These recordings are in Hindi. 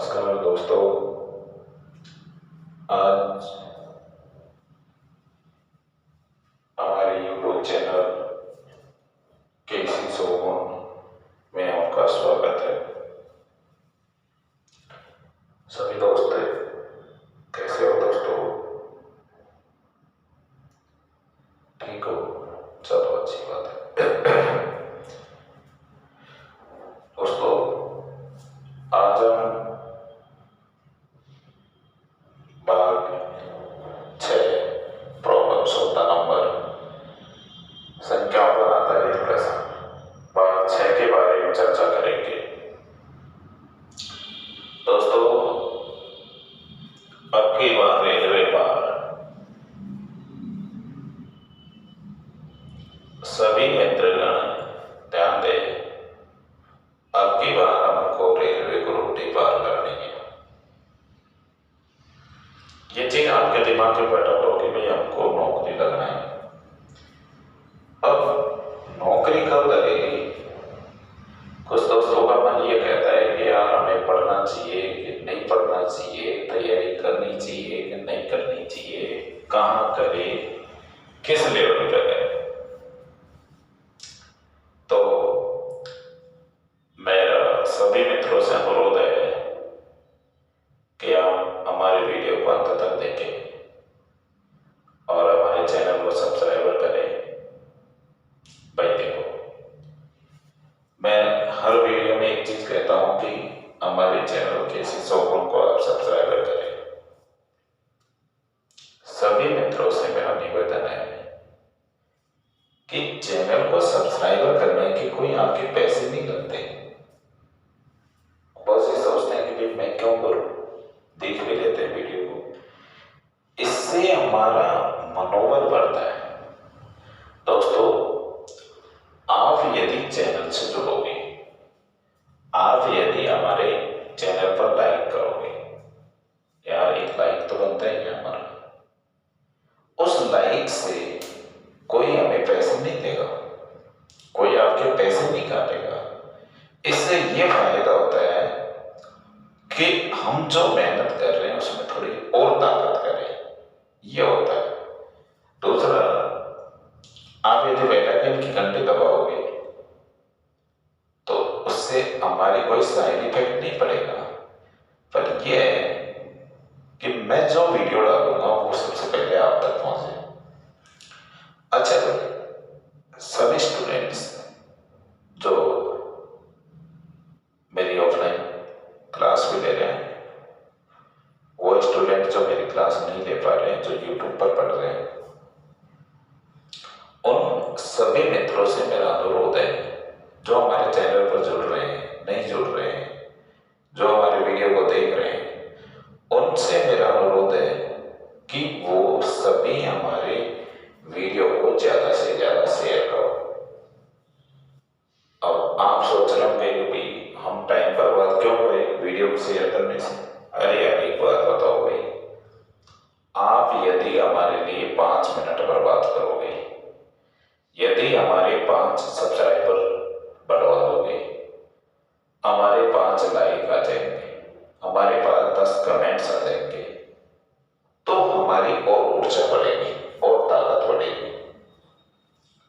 नमस्कार दोस्तों। आज हमारे यूट्यूब चैनल केसी सोमन में आपका स्वागत है। सभी दोस्त कैसे हो दोस्तों? ठीक हो? चलो अच्छी बात है। दोस्तों आज हम भाग 6 प्रॉब्लम्स ऑफ द नंबर संख्याओं पर आधारित प्रश्न भाग 6 के बारे में चर्चा करेंगे। दोस्तों अब की बार रेलवे पार सभी मित्रगण ध्यान दें। अब की बार हमको रेलवे को रोटी पार करनी है। ये चीज आपके दिमाग में बैठा लो कि भाई हमको नौकरी लगना है। अब नौकरी कब लगेगी? कुछ दोस्तों का मन ये कहता है कि यार हमें पढ़ना चाहिए कि नहीं पढ़ना चाहिए, तैयारी करनी चाहिए कि नहीं करनी चाहिए, कहाँ करें, किस लेवल पे करें। तो मेरा सभी मित्रों से अनुरोध है कि आप हमारे वीडियो को अंत तक देखें और हमारे चैनल को सब्सक्राइब करें। भाई देखो, मैं हर वीडियो में एक चीज कहता हूं कि हमारे चैनल के शिक्षकों को आप सब्सक्राइब करें। सभी मित्रों से मेरा निवेदन है कि चैनल को सब्सक्राइब करने के कोई आपके पैसे नहीं लगते। बहुत से सोचते हैं कि भाई मैं क्यों करूं, देख भी लेते हैं वीडियो को, इससे हमारा मनोबल बढ़ता है। दोस्तों आप यदि चैनल से जुड़ोगे, आप यदि हमारे चैनल पर लाइक करोगे, यार एक लाइक तो बनता ही है हमारा, उस लाइक से कोई हमें पैसे नहीं देगा, कोई आपके पैसे नहीं काटेगा। इससे ये फायदा होता है कि हम जो मेहनत कर रहे हैं उसमें थोड़ी और ताकत करें, ये होता है। दूसरा, आप यदि बेटा के इनकी घंटे दबाओगे तो उससे हमारी कोई साइड इफेक्ट नहीं पड़ेगा, पर यह है कि मैं जो वीडियो डालूंगा वो सबसे पहले आप तक पहुंचे। अच्छा तो सभी स्टूडेंट्स जो मेरी ऑफलाइन क्लास भी ले रहे हैं, वो स्टूडेंट जो मेरी क्लास नहीं ले पा रहे हैं, जो यूट्यूब पर पढ़ रहे हैं, उन सभी मित्रों से मेरा अनुरोध है जो हमारे चैनल पर जुड़ रहे हैं, नहीं जुड़ रहे हैं, जो हमारे वीडियो को देख रहे हैं, उनसे मेरा अनुरोध है कि वो सभी हमारे वीडियो को ज्यादा से ज्यादा शेयर करो। अब आप सोच रहे होंगे कि भाई हम टाइम बर्बाद क्यों करें वीडियो को शेयर करने से? अरे यार एक बात बताओ भाई, आप यदि हमारे लिए 5 मिनट बर्बाद करोगे, यदि हमारे 5 सब्सक्राइबर बढ़वा दोगे, हमारे 5 लाइक आ जाएंगे, हमारे पास 10 कमेंट्स आ जाएंगे, तो हमारी और ऊर्जा बढ़ेगी और ताकत बढ़ेगी।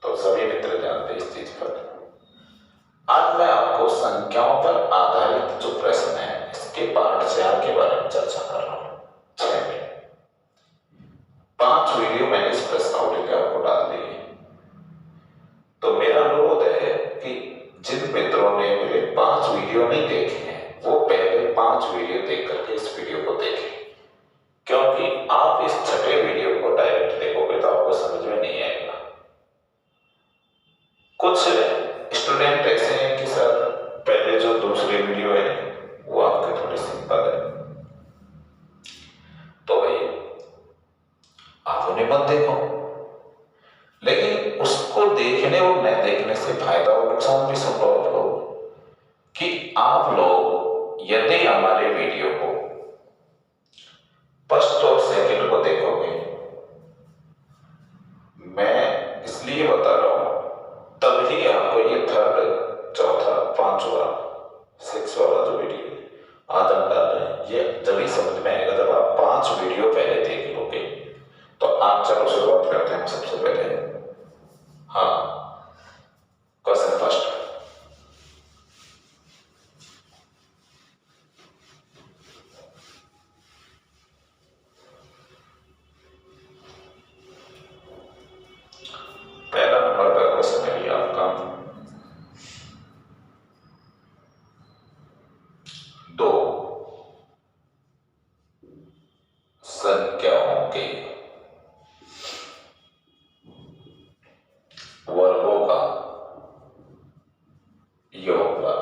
तो सभी मित्र जानते इस चीज पर। आज मैं आपको संख्याओं पर आधारित जो प्रश्न है इसके पार्ट 4 के बारे में चर्चा कर रहा हूं। 6 में 5 वीडियो मैंने इस प्रश्नावली के आपको डाल दी है। तो मेरा अनुरोध है कि जिन मित्रों ने मेरे 5 वीडियो नहीं देखे हैं वो पहले 5 वीडियो देख करके इस वीडियो को देखें, क्योंकि आप इस छठे वीडियो को डायरेक्ट देखोगे तो आपको समझ में नहीं आएगा। कुछ स्टूडेंट ऐसे हैं कि सर पहले जो दूसरे वीडियो है वो आपके थोड़े सिंपल है, तो भाई आप उन्हें मत देखो, लेकिन उसको देखने और न देखने से फायदा और नुकसान भी सुन लो आप लोग कि आप लोग यदि हमारे वीडियो को फर्स्ट और सेकंड को देखोगे, मैं इसलिए बता रहा हूं, तभी आपको ये थर्ड, चौथा, 5वां, 6 वाला जो वीडियो आज हम डाल रहे हैं ये तभी समझ में आएगा जब आप 5 वीडियो पहले देख लोगे। तो आप चलो शुरुआत करते हैं सबसे पहले। हाँ, क्वेश्चन फर्स्ट। पहला नंबर का क्वेश्चन है आपका, दो संख्याओं के वर्गों का योगफल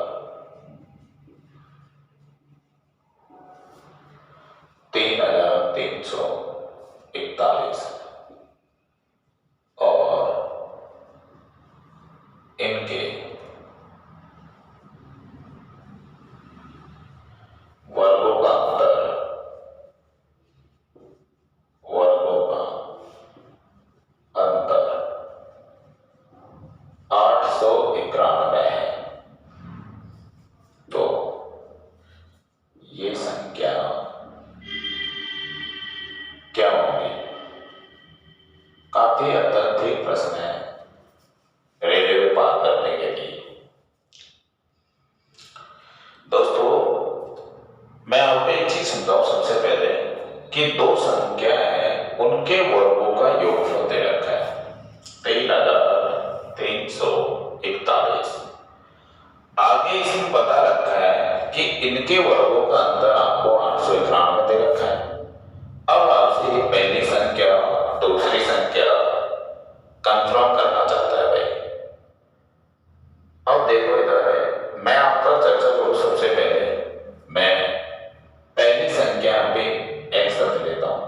3341 और इनके वर्गों का अंतर 891 है। तो ये संख्या क्या होंगी? काफी अत्यधिक प्रश्न है रेलवे पार करने के लिए। दोस्तों, मैं आपको एक चीज समझाऊं सबसे पहले कि दो संख्या है, उनके वर्गों का योगफल दे रखा है 3341। आगे इसमें बता रखा है कि इनके वर्गों का अंतर आपको 891 दे रखा है। अब आपसे पहली संख्या दूसरी संख्या कंफर्म करना चाहता है भाई। अब देखो इधर है, मैं आपका चर्चा करूं सबसे पहले। मैं पहली संख्या पे x रख लेता हूं,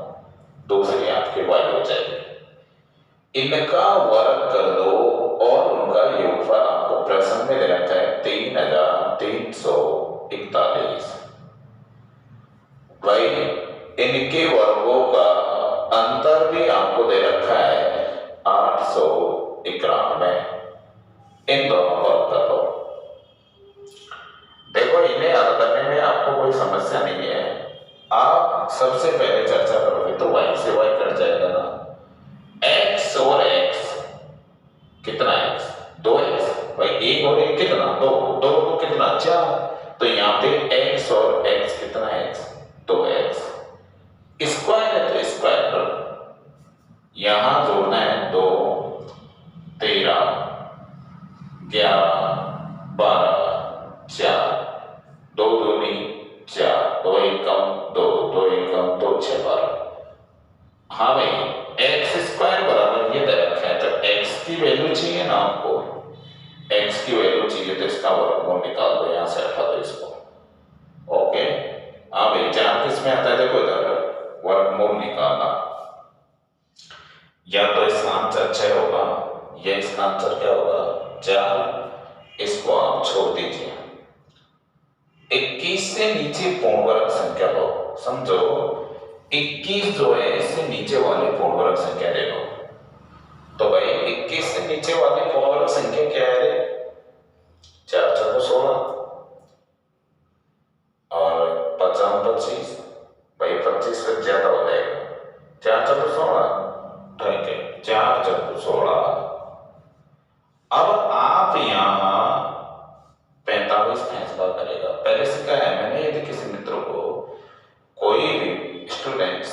दूसरी आपकी y हो जाएगी। इनका वर्ग कर दो और उनका योगफल आपको प्रश्न में दे रखा है 3341। भाई इनके वर्गों का अंतर भी आपको दे रखा है 891। इन दोनों को हल कर लो। देखो, इन्हें हल करने में आपको कोई समस्या नहीं है। आप सबसे पहले चर्चा करोगे तो y से y कट जाएगा ना। x और x कितना x? 2x। भाई एक और एक कितना? 2। 2 को कितना? 4। तो यहाँ पे x और x कितना है? x 2x। स्क्वायर है तो स्क्वायर कर लो। यहां जोड़ना है 2 13 11 12 4 2 दूनी 4 2 एकम 2 2 एकम 2 6 12। हाँ भाई, एक्स स्क्वायर बराबर ये दे रखा है। तो एक्स की वैल्यू चाहिए ना आपको, एक्स की वैल्यू चाहिए तो इसका वर्गमूल निकाल दो, यहां से हटा दो इसको। ओके, हाँ भाई, 4 किसमें आता है? देखो इधर वर्गमूल निकालना, या तो इसका आंसर 6 होगा या इसका आंसर क्या होगा? 4। इसको आप छोड़ दीजिए। 21 से नीचे पूर्ण वर्ग संख्या लो। समझो, 21 जो है इससे नीचे वाली पूर्ण वर्ग संख्या ले लो। तो भाई 21 से नीचे वाली पूर्ण वर्ग संख्या क्या है? 4 4 16 और 5 25। भाई 25 से ज्यादा हो जाएगा। 4 4 16, ठीक है, 4 4 16। अब आप यहां 45 फैसला करेगा। पहले से क्या है, मैंने यदि किसी मित्र को, कोई भी स्टूडेंट्स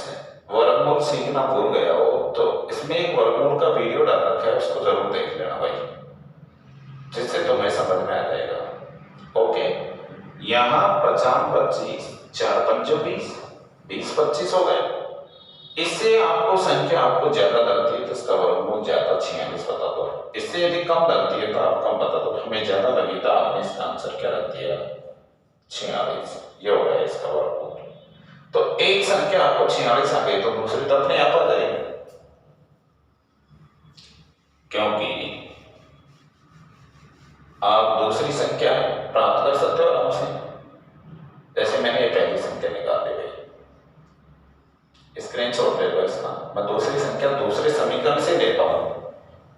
वर्गमूल सीखना भूल गया हो तो इसमें एक वर्गमूल का वीडियो डाल रखा है, उसको जरूर देख लेना भाई, जिससे तुम्हें समझ में आ जाएगा। ओके, यहाँ 50 25 4 5 20 20 25 हो गए। इससे आपको संख्या आपको ज्यादा लगती है तो इसका वर्गमूल ज्यादा 46 बता दो। इससे यदि कम लगती है तो आप कम बता दो। हमें ज्यादा लगी तो आपने इसका आंसर क्या रख दिया? 46। ये हो गया इसका वर्गमूल। तो एक संख्या आपको 46 आ गई तो दूसरी तो अपने आप आ जाएगी, क्योंकि आप दूसरी संख्या प्राप्त कर सकते हो आराम से। जैसे मैंने ये पहली संख्या निकाल ली भाई, स्क्रीनशॉट ले लो इसका। मैं दूसरी संख्या दूसरे समीकरण से लेता हूं,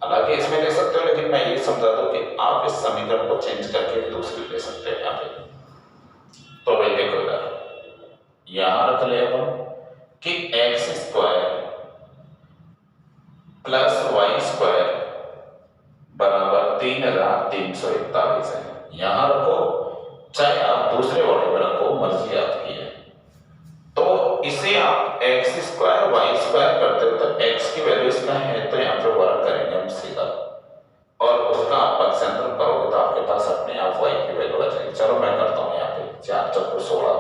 हालांकि इसमें ले सकते हो, लेकिन मैं ये समझा दूं कि आप इस समीकरण को चेंज करके दूसरी ले सकते हो यहाँ पे। तो भाई देखो इधर यहां रख ले अपन कि X square plus Y square बराबर 3341 है। यहां रखो, चाहे आप दूसरे वाले में रखो, मर्जी आपकी है। तो इसे आप एक्स स्क्वायर वाई स्क्वायर करते हो तो एक्स की वैल्यू इसका है तो यहाँ पे वर्क करेंगे हम सीधा, और उसका आप पक्षांतर करोगे तो आपके पास अपने आप वाई की वैल्यू आ जाएगी। चलो मैं करता हूँ यहाँ पे 4 चौको 16,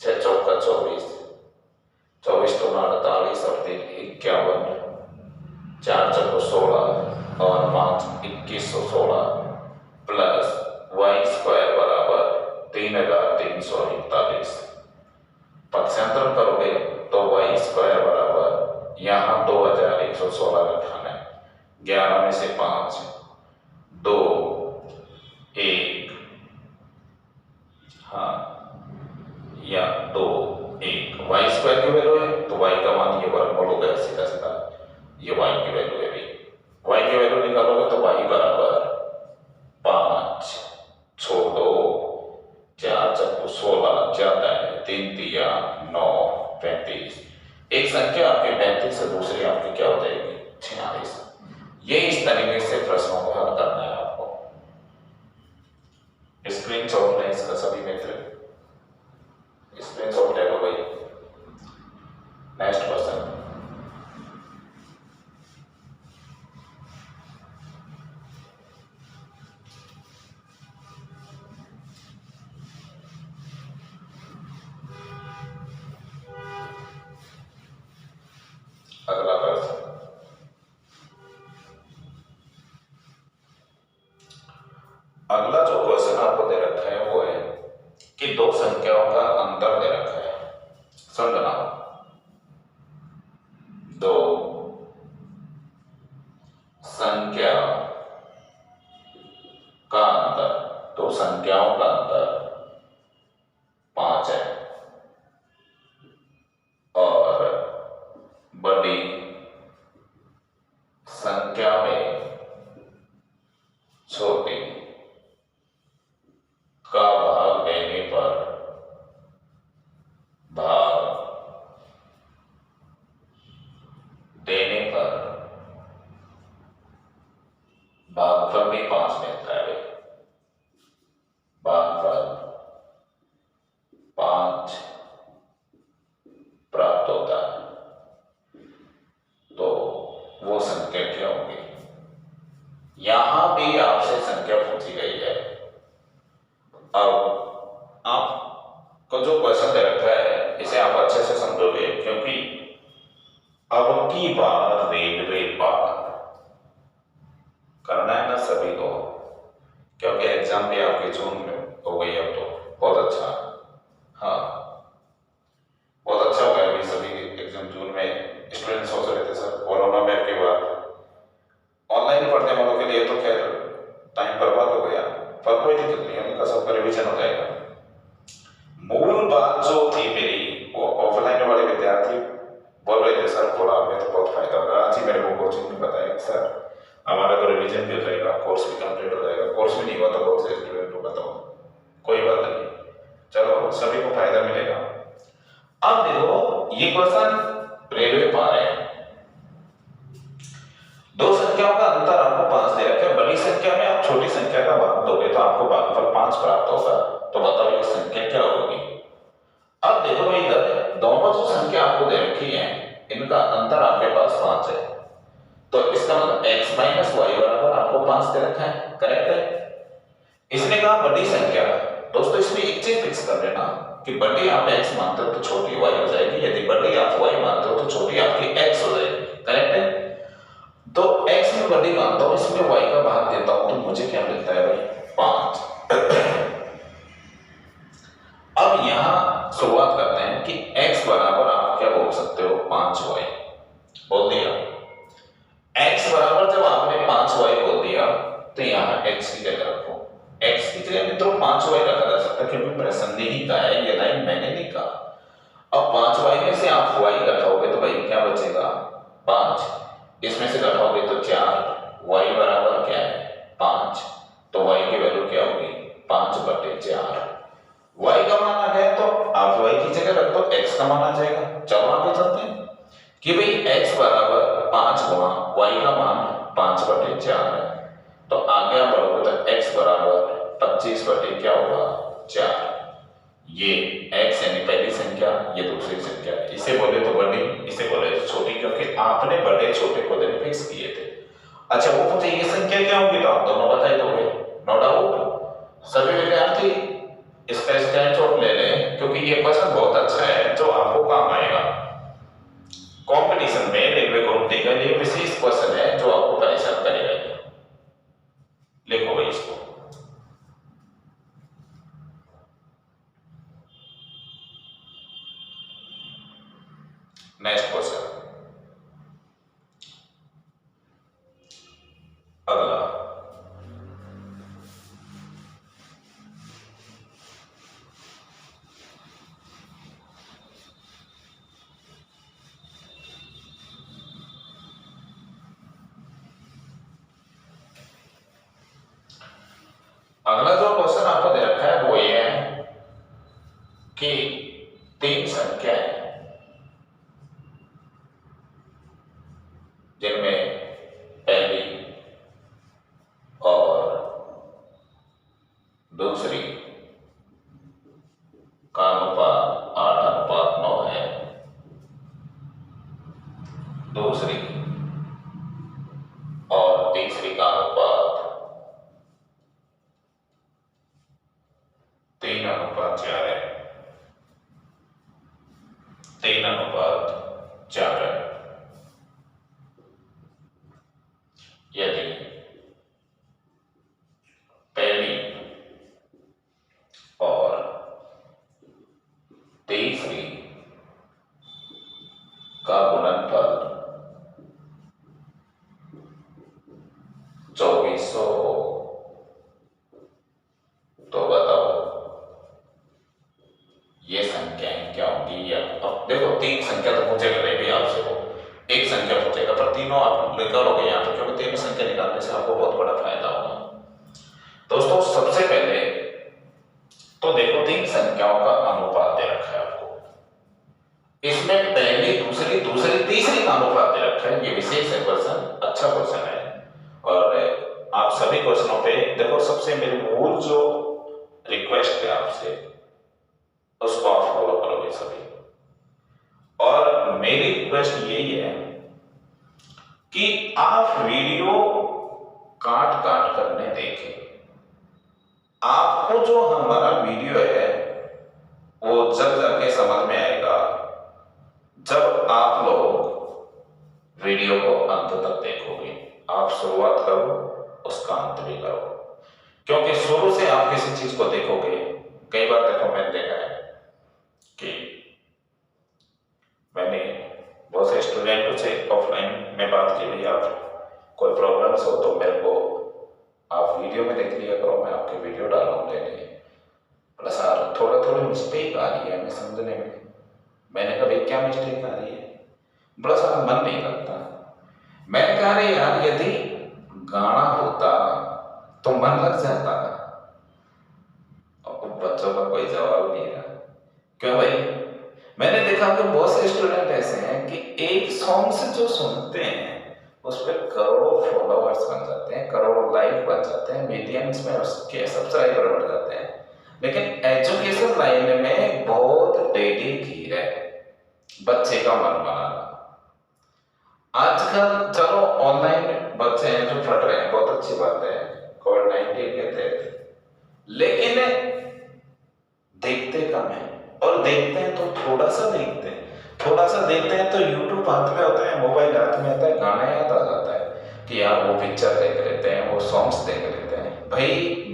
6 चौका 24, 24 तो 48 और 3 51, 4 चौको 16 और 5 2116 प्लस वाई स्क्वायर बराबर 3341। पक्षांतर करोगे तो वाई स्क्वायर बराबर यहाँ 2116 रखना है। 11 में से 5 2 1, हाँ या 2 1, वाई स्क्वायर की वैल्यू है तो वाई का मान ये वर्गमूल हो गया सीधा सीधा, ये वाई की वैल्यू है। वाई की वैल्यू निकालोगे तो वाई बराबर 5 छोड़ो 4 चौको 16 ज्यादा है, 3 तिया 9 35। एक संख्या आपके 35 से दूसरी आपकी क्या हो जाएगी 46। ये इस तरीके से प्रश्नों को हल करना है आपको। स्क्रीनशॉट लें इसका सभी मित्र, स्क्रीनशॉट ले लो भाई। नेक्स्ट क्वेश्चन, अगला प्रश्न, अगला जो क्वेश्चन आपको दे रखा है वो है कि दो संख्याओं का अंतर दे रखा है। समझना, दो संख्या का अंतर, दो संख्याओं का अंतर 5 है और बड़ी संख्या में छोटी का भाग देने पर भागफल भी 5 मिलता है। भागफल 5 प्राप्त होता है तो वो संख्या क्या होगी। यहां भी आपसे संख्या पूछी गई है। अब आपको जो क्वेश्चन दे रखा है इसे आप अच्छे से समझोगे, क्योंकि अब की बार रेलवे पार करना है ना सभी को, क्योंकि एग्जाम भी आपके जून में हो गई अब तो बहुत अच्छा। हाँ बहुत अच्छा हो गया। अभी सभी एग्जाम जून में स्टूडेंट सोच रहे थे सर कोरोना में के बाद ऑनलाइन पढ़ने वालों के लिए तो खैर टाइम बर्बाद हो गया, पर कोई दिक्कत नहीं है, उनका सबका रिविजन हो जाएगा। मूल बात जो थी मेरी, वो ऑफलाइन वाले विद्यार्थी बोल रहे थे सर थोड़ा हमें तो बहुत फायदा होगा। आज ही मेरे को कोचिंग में बताया सर हमारा तो रिविजन भी हो जाएगा, कोर्स भी कंप्लीट हो जाएगा। कोर्स भी नहीं हुआ तो बहुत से स्टूडेंट को बताओ, कोई बात नहीं, चलो सभी को फायदा मिलेगा। अब देखो ये क्वेश्चन रेलवे पार है। दो संख्याओं का अंतर आपको 5 दे रखा है। बड़ी संख्या में आप छोटी संख्या का भाग दोगे तो आपको भागफल 5 प्राप्त होगा। तो बताओ ये संख्या क्या होगी। अब देखो भाई इधर दोनों जो संख्या आपको दे रखी है इनका अंतर आपके पास 5 है, तो इसका मतलब x माइनस वाई बराबर आपको 5 दे रखा है, करेक्ट है। इसने कहा बड़ी संख्या, दोस्तों इसमें एक चीज फिक्स कर लेना कि बड़ी आप x मानते हो तो छोटी y हो जाएगी, यदि बड़ी आप y मानते हो तो छोटी आपकी x हो जाएगी, करेक्ट है। तो x में बड़ी मानता हूं, इसमें y का भाग देता हूं तो मुझे क्या मिलता है भाई 5। अब यहां शुरुआत करते हैं कि x बराबर आप क्या बोल सकते हो 5y बोल दिया। x बराबर जब आपने 5y बोल दिया तो यहाँ x की जगह रखो। x की जगह में तो 5y रखा जा सकता है क्योंकि प्रश्न ने ही कहा है, ये लाइन मैंने नहीं कहा। अब 5y में से आप y घटाओगे तो भाई क्या बचेगा 5, इसमें से घटाओगे तो 4, y बराबर क्या है 5, तो y की वैल्यू क्या होगी 5/4। y का मान आ गया तो आप y की जगह x का मान आ जाएगा। चलो आगे चलते हैं कि भाई x बराबर 5 गुणा y का मान 5/4 है, तो आगे आप बढ़ोगे तो x बराबर 25 बटे क्या होगा 4। ये x यानी पहली संख्या, ये दूसरी संख्या, इसे बोले तो बड़ी, इसे बोले तो छोटी, क्योंकि आपने बड़े छोटे को देने फिक्स किए थे। अच्छा वो मुझे ये संख्या क्या होगी तो आप दोनों बता ही दोगे, नो डाउट। सभी विद्यार्थी इसका स्क्रीनशॉट ले लें, क्योंकि ये क्वेश्चन बहुत अच्छा है जो आपको काम आएगा कंपटीशन में। रेलवे ग्रुप देगा, ये विशेष क्वेश्चन है जो आपको परेशान करेगा। लिखो भाई इसको। नेक्स्ट क्वेश्चन, अगला जो क्वेश्चन आपको दे रखा है वो ये है कि 3 संख्याएं जिनमें पहली और दूसरी का अनुपात 8:9 है, दूसरी और तीसरी का अनुपात 3:4 है, 3:4 है। यदि पहली और तीसरी का गुणनफल 2400 हो तो बताओ ये संख्याएं क्या होंगी। या अब देखो 3 संख्या तो पूछेगा नहीं भी आपसे, वो एक संख्या पूछेगा, पर तीनों आप निकालोगे यहाँ पे, क्योंकि तीनों संख्या निकालने से आपको बहुत बड़ा फायदा होगा। दोस्तों सबसे पहले तो देखो 3 संख्याओं का अनुपात दे रखा है आपको, इसमें पहली दूसरी तीसरी का अनुपात दे रखा है। ये विशेष है क्वेश्चन, अच्छा क्वेश्चन है। और आप सभी क्वेश्चनों पे देखो, सबसे मेरी मूल जो रिक्वेस्ट है आपसे उसको आप फॉलो करोगे सभी। और मेरी रिक्वेस्ट यही है कि आप वीडियो काट काट कर नहीं देखें। आपको जो हमारा वीडियो है वो जब जाके समझ में आएगा जब आप लोग वीडियो को अंत तक देखोगे। आप शुरुआत करो, उसका अंत भी करो, क्योंकि शुरू से आप किसी चीज को देखोगे। कई बार देखो मैंने देखा है कि मैंने बहुत से स्टूडेंटों से ऑफलाइन में बात की, भाई आप कोई प्रॉब्लम्स हो तो मेरे को आप वीडियो में देख लिया करो, मैं आपके वीडियो डाल रहा हूँ लेने। बोला सर थोड़ा मिस्टेक आ रही है हमें समझने में। मैंने कहा भाई क्या मिस्टेक आ रही है? बोला सर मन नहीं लगता। मैंने कहा अरे यार यदि गाना होता तो मन लग जाता। और बच्चों का कोई जवाब नहीं रहा। क्यों भाई? मैंने देखा कि बहुत से स्टूडेंट ऐसे हैं कि एक सॉन्ग से जो सुनते हैं उस पर करोड़ों फॉलोअर्स बन जाते हैं, करोड़ों लाइक बन जाते हैं, मिलियंस में उसके सब्सक्राइबर बढ़ जाते हैं, लेकिन एजुकेशन लाइन में बहुत टेढ़ी खीर है बच्चे का मन बनाना। आजकल चलो ऑनलाइन बच्चे हैं जो पढ़ रहे हैं, बहुत अच्छी बात है, कोविड-19 के तहत, लेकिन देखते कम है। और देखते हैं तो थोड़ा सा देखते हैं तो यूट्यूब हाथ में होता है, मोबाइल हाथ में आता है, गाना याद आ जाता है कि यार वो पिक्चर देख लेते हैं, वो सॉन्ग्स देख लेते हैं। भाई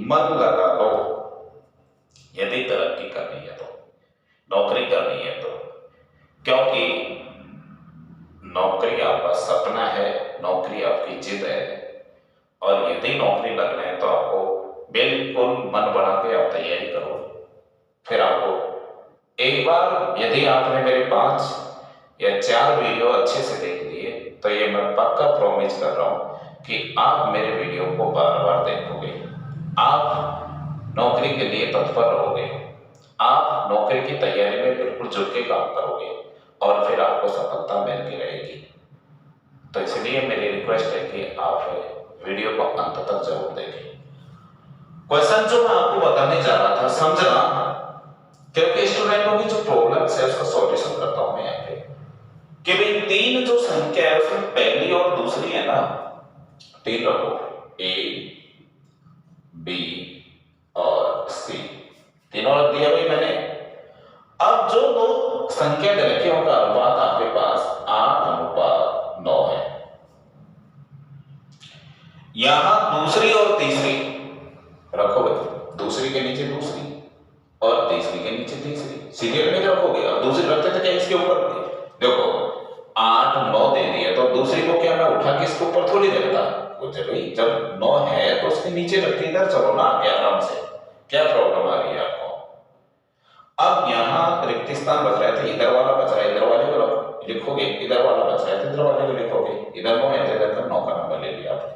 मन लगा लो, यदि तरक्की करनी है तो, नौकरी करनी है तो, क्योंकि नौकरी आपका सपना है, नौकरी आपकी जिद है। और यदि नौकरी लगना है तो आपको बिल्कुल मन बना के आप तैयारी करो। फिर आपको एक बार यदि आपने मेरे 5 या 4 वीडियो अच्छे से देख लिए तो ये मैं पक्का प्रॉमिस कर रहा हूं कि आप मेरे वीडियो को बार बार देखोगे, आप नौकरी के लिए तत्पर रहोगे, आप नौकरी की तैयारी में बिल्कुल जुट के काम करोगे और फिर आपको सफलता मिलती रहेगी। तो इसलिए मेरी रिक्वेस्ट है कि आप वीडियो को अंत तक जरूर देखें। क्वेश्चन जो मैं आपको बताने जा रहा था समझना, क्योंकि स्टूडेंटों की जो प्रॉब्लम्स है उसका सॉल्यूशन करता हूं मैं यहाँ पे कि भाई तीन जो संख्या है उसमें पहली और दूसरी है ना, तीन रखो, ए बी और सी, तीनों रख दिया भाई मैंने। अब जो दो संख्या दे रखी है उनका अनुपात आपके पास 8:9 है। यहां दूसरी और तीसरी रखोगे, दूसरी के नीचे दूसरी और तीसरी के नीचे तीसरी, सीरियल में रखोगे। अब दूसरी रखते थे क्या इसके ऊपर, देखो 8-9 दे दिया तो दूसरी को क्या मैं उठा के इसके ऊपर थोड़ी देता, भाई जब 9 है तो उसके नीचे रख के इधर चलो ना आगे आराम से, क्या प्रॉब्लम आ रही है आपको। अब यहाँ रिक्त स्थान बच रहा है तो इधर वाला बच रहा है, इधर वाले को लिखोगे, इधर वाला बच रहा है तो इधर वाले को लिखोगे। इधर 9 है तो इधर का 9 का नंबर ले लिया आपने,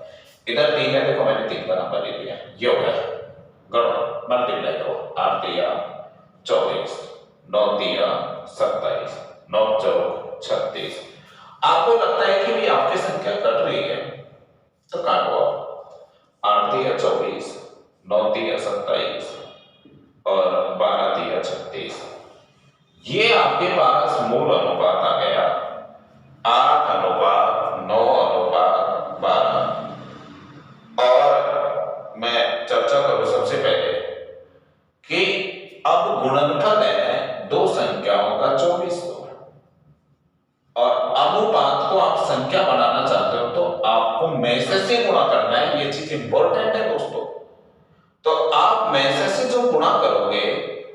इधर 3 है देखो मैंने 3 का नंबर ले लिया, ये हो गया। गणो मल्टीप्लाई करो, 8 तिया 24, 9 तिया 27, 9 चौक 36। आपको लगता है कि भी आपकी संख्या कट रही है तो काटो आप, 8 तिया 24, 9 तिया 27 और 12 तिया 36। ये आपके पास मूल अनुपात आ गया 8:9:12। और मैं चर्चा करूं सबसे पहले कि अब गुणनफल है दो संख्याओं का 24 और अनुपात को आप संख्या बनाना चाहते हो तो आपको मैसे से गुणा करना है, ये चीज इंपॉर्टेंट है दोस्तों। तो आप मैसे से जो गुणा करोगे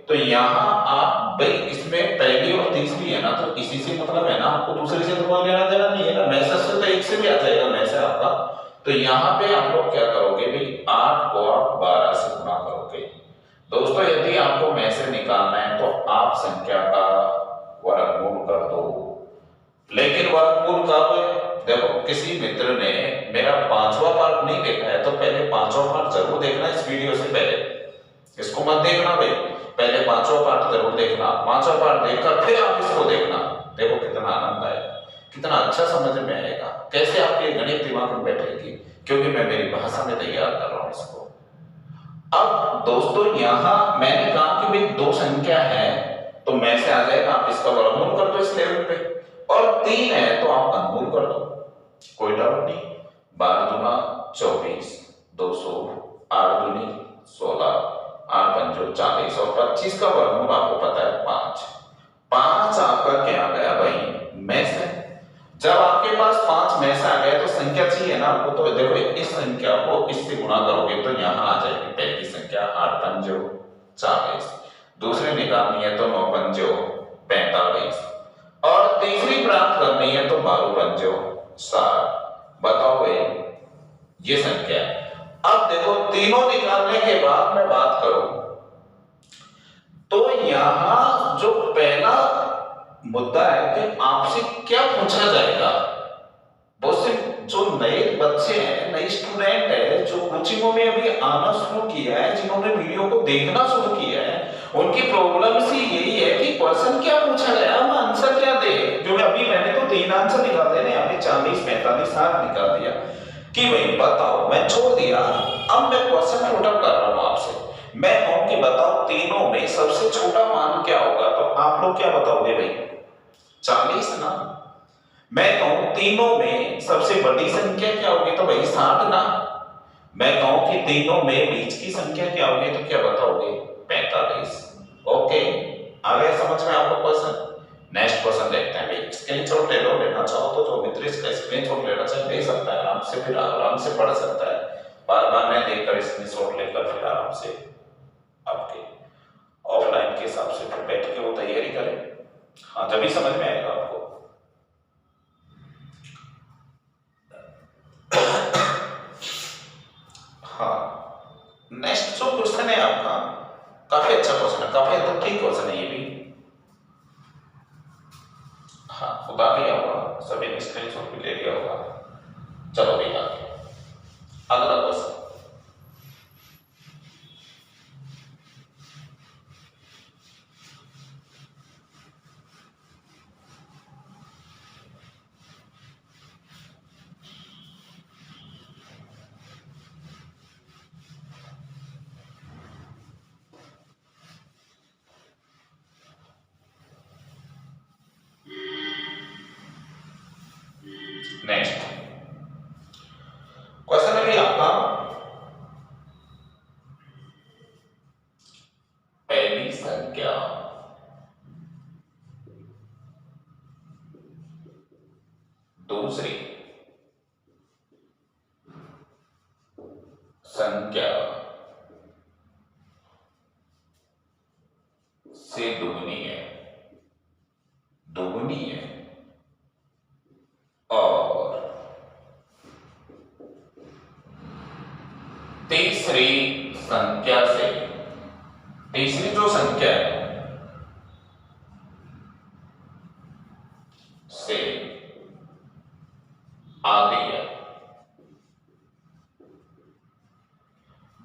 तो यहां आप भाई इसमें पहली और तीसरी है ना, तो इसी से मतलब है ना, आपको दूसरी से तो कोई लेना देना नहीं है ना, मैसे से तो एक से भी आ जाएगा मैसे आपका। तो यहाँ पे आप लोग क्या करोगे भाई, 8 को आप 12 से गुणा करोगे। दोस्तों यदि आपको मैसे निकालना है तो आप संख्या का वर्गमूल कर दो, लेकिन वर्गमूल कब, देखो किसी मित्र ने मेरा 5वां पार्ट नहीं देखा है तो पहले 5वां पार्ट जरूर देखना इस वीडियो से पहले, इसको मत देखना भाई, पहले 5वां पार्ट जरूर देखना। 5वां पार्ट देखकर फिर आप इसको देखना, देखो कितना आनंद आएगा, कितना अच्छा समझ में आएगा, कैसे आपके गणित दिमाग में बैठेगी, क्योंकि मैं मेरी भाषा में तैयार कर रहा हूं इसको। अब दोस्तों यहां मैंने कहा कि भाई दो संख्या है तो मैं से आ जाएगा, आप इसका वर्गमूल कर दो इस लेवल पे, और 3 है तो आप घनमूल कर दो, कोई डाउट नहीं। 12 दूना 24, 200, 8 दूनी 16, 8 पंजो 40 और 25 का वर्गमूल आपको पता है 5। 5 आपका क्या आ गया भाई, में से। जब आपके पास 5 में से आ गया तो संख्या चाहिए ना आपको, तो देखो इस संख्या को इससे गुणा करोगे तो यहां आ जाएगी पहली संख्या 8 पंजो 40, दूसरी निकालनी है तो 9 पंजो 45 और तीसरी प्राप्त करनी है तो 12 पंजो 60। बताओ भाई ये संख्या। अब देखो तीनों निकालने के बाद मैं बात करूं तो यहां जो पहला मुद्दा है कि आपसे क्या पूछा जाएगा। बहुत से जो नए बच्चे हैं, नए स्टूडेंट है, जो कोचिंगों में अभी आना शुरू किया है, जिन्होंने वीडियो को देखना शुरू किया है, उनकी प्रॉब्लम सी यही है कि क्वेश्चन क्या पूछा गया, हम आंसर क्या दे। जो अभी मैंने तो 3 आंसर निकाल दिए, आपने 40, 45, 60 निकाल दिया कि भाई बताओ, मैं छोड़ दिया। अब मैं क्वेश्चन पुट अप कर रहा हूं आपसे, मैं कहूं कि बताओ तीनों में सबसे छोटा मान क्या होगा, तो आप लोग क्या बताओगे भाई, 40 ना। मैं कहूं तीनों में सबसे बड़ी संख्या क्या होगी, तो भाई 60 ना। मैं कहूं कि तीनों में बीच की संख्या क्या होगी, तो क्या बताओगे, 45। ओके, आ गया समझ में आपको क्वेश्चन। नेक्स्ट क्वेश्चन देखते हैं भाई, स्क्रीनशॉट ले लो, लेना चाहो तो जो मित्र इसका स्क्रीनशॉट लेना चाहे ले सकता है, आराम से, फिर आराम से पढ़ सकता है। बार बार मैं देखकर स्क्रीनशॉट लेकर फिर आराम से आपके ऑफलाइन के हिसाब से फिर बैठ के वो तैयारी करें। हाँ, जब भी समझ में आएगा आपको। हाँ, नेक्स्ट जो क्वेश्चन है आपका काफी अच्छा क्वेश्चन है, काफी एकदम ठीक क्वेश्चन है ये भी। हाँ, खुदा लिया होगा, सभी ने स्क्रीनशॉट भी ले लिया होगा। चलो भाई आगे अगला क्वेश्चन। दूसरी संख्या से दुगनी है, दुगनी है, और तीसरी संख्या से, तीसरी जो संख्या है से आधी है।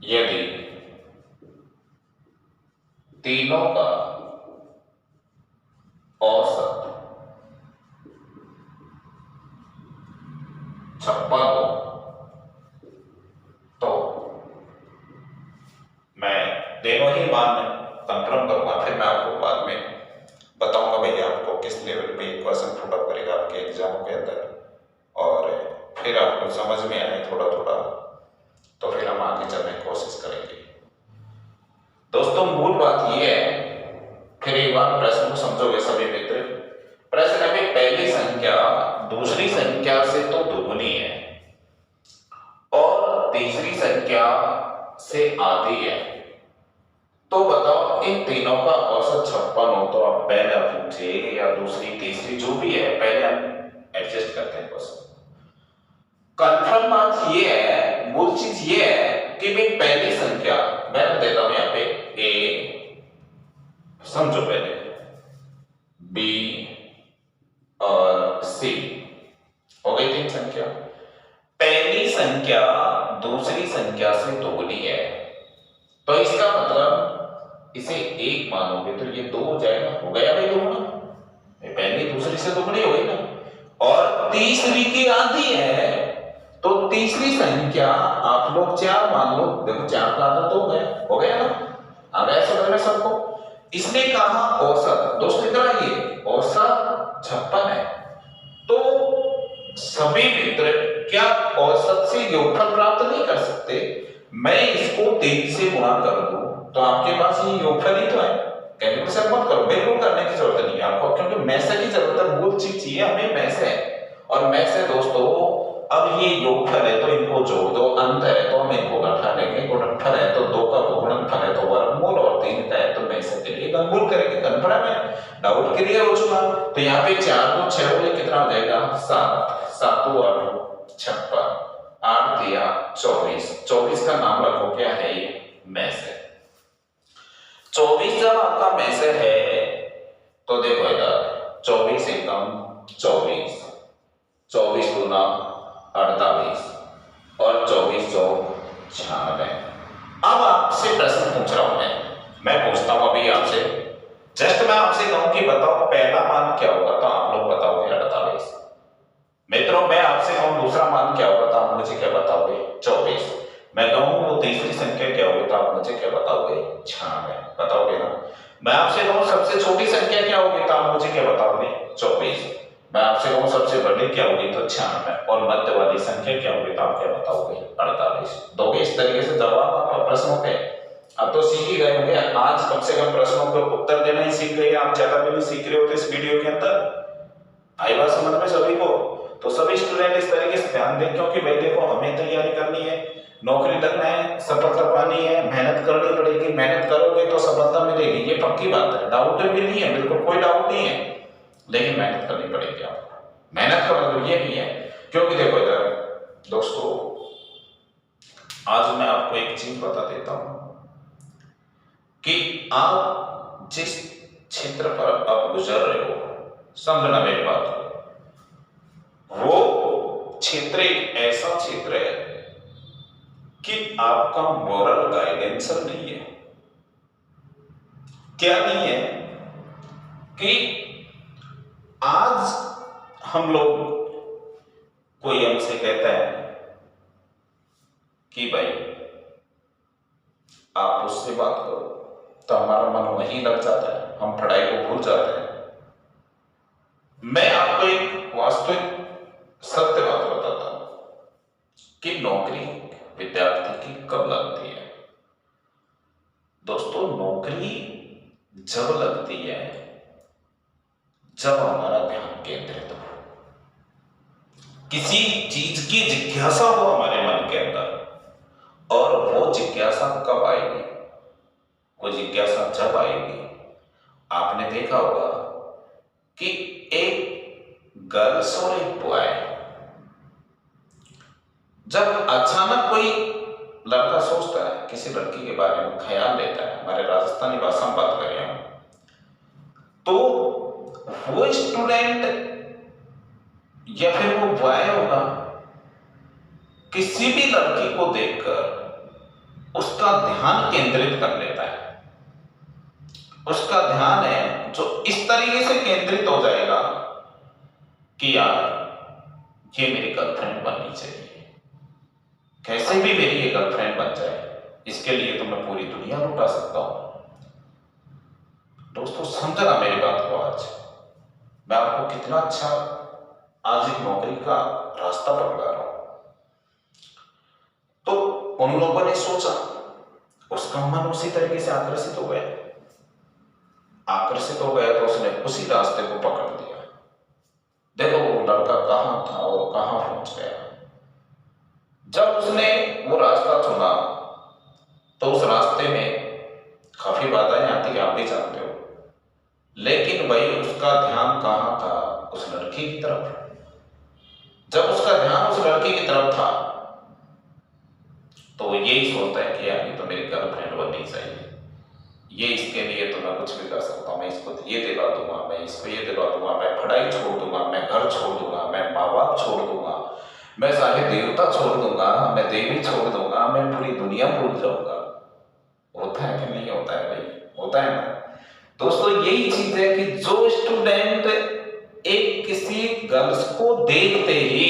यदि तीनों का औसत 56 हो तो मैं तीनों ही मान कंफर्म करूंगा, फिर मैं आपको बाद में बताऊंगा भैया आपको किस लेवल पे ये क्वेश्चन पुटअप करेगा आपके एग्जाम के अंदर, और फिर आपको समझ में आए थोड़ा थोड़ा तो फिर हम आगे चलने की कोशिश करेंगे। दोस्तों मूल बात यह है, फिर एक बार प्रश्न को समझोगे सभी मित्र। प्रश्न में पहली संख्या दूसरी संख्या से तो दुगनी है और तीसरी संख्या से आधी है, तो बताओ इन तीनों का औसत 56 हो तो आप पहला पूछे या दूसरी तीसरी जो भी है, पहले हम एडजस्ट करते हैं क्वेश्चन। कंफर्म बात ये है, मूल चीज ये है कि भाई पहली संख्या मैं देता हूं यहां पे ए, समझो पहले बी और सी, हो गई तीन संख्या। पहली संख्या दूसरी संख्या से दोगुनी है, तो इसका मतलब इसे एक मानोगे तो ये दो हो जाएगा, हो गया भाई दोगुना, पहली दूसरी से दोगुनी हो गई ना। और तीसरी की आधी है तो तीसरी संख्या आप लोग 4 मान लो, देखो 4 का आधा तो हो गया ना, आ गया समझ में सबको। इसने कहा औसत, दोस्तों इधर आइए, औसत 56 है, तो सभी मित्र क्या औसत से योगफल प्राप्त नहीं कर सकते? मैं इसको 3 से गुणा कर दूं तो आपके पास ये योगफल ही तो है, कैलकुलेशन मत करो, बिल्कुल करने की जरूरत नहीं है आपको, क्योंकि मैसे की जरूरत है, मूल चीज चाहिए हमें मैसे है। और मैसे दोस्तों अब ये योगफल है तो इनको जोड़ दो, अंतर है तो हम इनको घटा लेंगे, गुणनफल है तो 2 का गुणनफल है तो वर्गमूल, और 3 का है तो मैसे के लिए घनमूल करेंगे। कन्फर्म है, डाउट क्लियर हो चुका। तो यहाँ पे 4 को 6 बोले कितना हो जाएगा 7, 7 को 8 56, 8 दिया 24, 24 का नाम रखो क्या है ये मैसे। 24 जब आपका मैसे है तो देखो इधर 24 एकम 24, 24 गुना 48 और 24 चौक 96। अब आपसे प्रश्न पूछ रहा हूं मैं पूछता हूं अभी आपसे, जस्ट मैं आपसे कहूं कि बताओ पहला मान क्या होगा तो आप लोग बताओगे 48। मित्रों मैं आपसे कहूं दूसरा मान क्या होगा तो आप मुझे क्या बताओगे 24। मैं कहूं वो तीसरी संख्या क्या होगी तो आप मुझे क्या बताओगे 96, बताओगे ना। मैं आपसे कहूं सबसे छोटी संख्या क्या होगी तो आप मुझे क्या बताओगे 24। मैं आपसे कहूं सबसे बड़ी क्या होगी तो 96, और मध्य वाली संख्या क्या होगी तो आप क्या बताओगे 48। दोगे इस तरीके से जवाब आपका प्रश्नों के। अब तो सीख ही गए होंगे, आज कम से कम प्रश्नों के उत्तर देना ही सीख गए, आप ज्यादा भी नहीं सीख रहे होते इस वीडियो के अंदर। आई बात समझ में सभी को? तो सभी स्टूडेंट इस तरीके से ध्यान दें, क्योंकि भाई देखो हमें तैयारी करनी है, नौकरी लगना है, सफलता पानी है, मेहनत करनी पड़ेगी, मेहनत करोगे तो सफलता मिलेगी, ये पक्की बात है, डाउट भी नहीं है, बिल्कुल कोई डाउट नहीं है, लेकिन मेहनत करनी पड़ेगी आपको। मेहनत का मतलब ये नहीं है, क्योंकि देखो इधर दोस्तों आज मैं आपको एक चीज बता देता हूं कि आप जिस क्षेत्र पर आप गुजर रहे हो, समझना मेरी बात को, वो क्षेत्र एक ऐसा क्षेत्र है कि आपका मॉरल गाइडेंस नहीं है। क्या नहीं है कि आज हम लोग, कोई हमसे कहता है कि भाई आप उससे बात करो, तो हमारा मन वहीं लग जाता है, हम पढ़ाई को भूल जाते हैं। मैं आपको एक वास्तविक सत्य बात बताता हूं कि नौकरी विद्यार्थी की कब लगती है। दोस्तों नौकरी जब लगती है जब हमारा ध्यान केंद्रित हो, किसी चीज की जिज्ञासा हो हमारे मन के अंदर, और वो जिज्ञासा कब आएगी? वो जिज्ञासा जब आएगी, आपने देखा होगा कि एक गर्ल्स और एक बॉय, जब अचानक कोई लड़का सोचता है किसी लड़की के बारे में, ख्याल लेता है, हमारे राजस्थानी भाषा में बात करें हम, तो वो स्टूडेंट या फिर वो बॉय होगा, किसी भी लड़की को देखकर उसका ध्यान केंद्रित कर लेता है। उसका ध्यान है जो इस तरीके से केंद्रित हो जाएगा कि यार ये मेरी गर्लफ्रेंड बननी चाहिए, कैसे भी मेरी ये गर्लफ्रेंड बन जाए, इसके लिए तो मैं पूरी दुनिया लुटा सकता हूं। दोस्तों समझना मेरी बात को, आज मैं आपको कितना अच्छा आज एक नौकरी का रास्ता पकड़ा रहा हूं। तो उन लोगों ने सोचा, उसका मन उसी तरीके से आकर्षित हो गया तो उसने उसी रास्ते को पकड़ लिया। देखो वो लड़का कहां था और कहां पहुंच गया। जब उसने वो रास्ता चुना तो उस रास्ते में काफी बाधाएं आती है, आप भी जानते हो, लेकिन भाई उसका ध्यान कहां था? उस लड़की की तरफ। जब उसका ध्यान उस लड़की की तरफ था तो वो यही सोचता है कि यार ये तो मेरी गर्लफ्रेंड बननी चाहिए, ये इसके लिए तो मैं कुछ भी कर सकता हूँ, मैं इसको ये दिला दूंगा, मैं इसको ये दिला दूंगा, मैं पढ़ाई छोड़ दूंगा, मैं घर छोड़ दूंगा, मैं माँ बाप छोड़ दूंगा, मैं सारे देवता छोड़ दूंगा, मैं देवी छोड़ दूंगा, मैं पूरी दुनिया भूल जाऊंगा। होता है कि नहीं होता है भाई? होता है ना दोस्तों। यही चीज है कि जो स्टूडेंट एक किसी गर्ल्स को देखते ही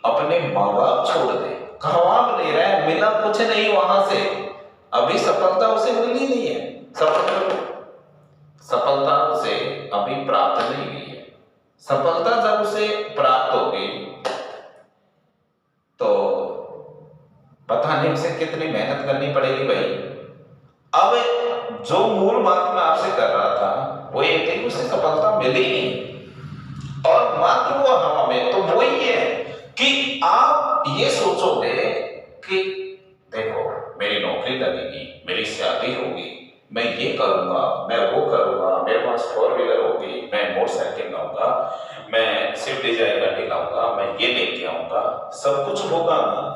अपने माँ बाप छोड़ दे, ख्वाब ले रहा है, मिला कुछ नहीं वहां से, अभी सफलता उसे मिली नहीं है, सफलता उसे अभी प्राप्त नहीं हुई है। सफलता जब उसे प्राप्त होगी तो पता नहीं उसे कितनी मेहनत करनी पड़ेगी भाई। अब जो मूल बात मैं आपसे कर रहा था वो ये थी, उसे सफलता मिली नहीं और मात्र वो हवा में। तो वो ही है कि आप ये सोचोगे कि देखो मेरी नौकरी लगेगी, मेरी शादी होगी, मैं ये करूंगा, मैं वो करूंगा, मेरे पास 4 व्हीलर होगी, मैं मोटरसाइकिल लाऊंगा, मैं स्विफ्ट डिजायर गाड़ी लाऊंगा, मैं ये लेके आऊंगा, सब कुछ होगा ना।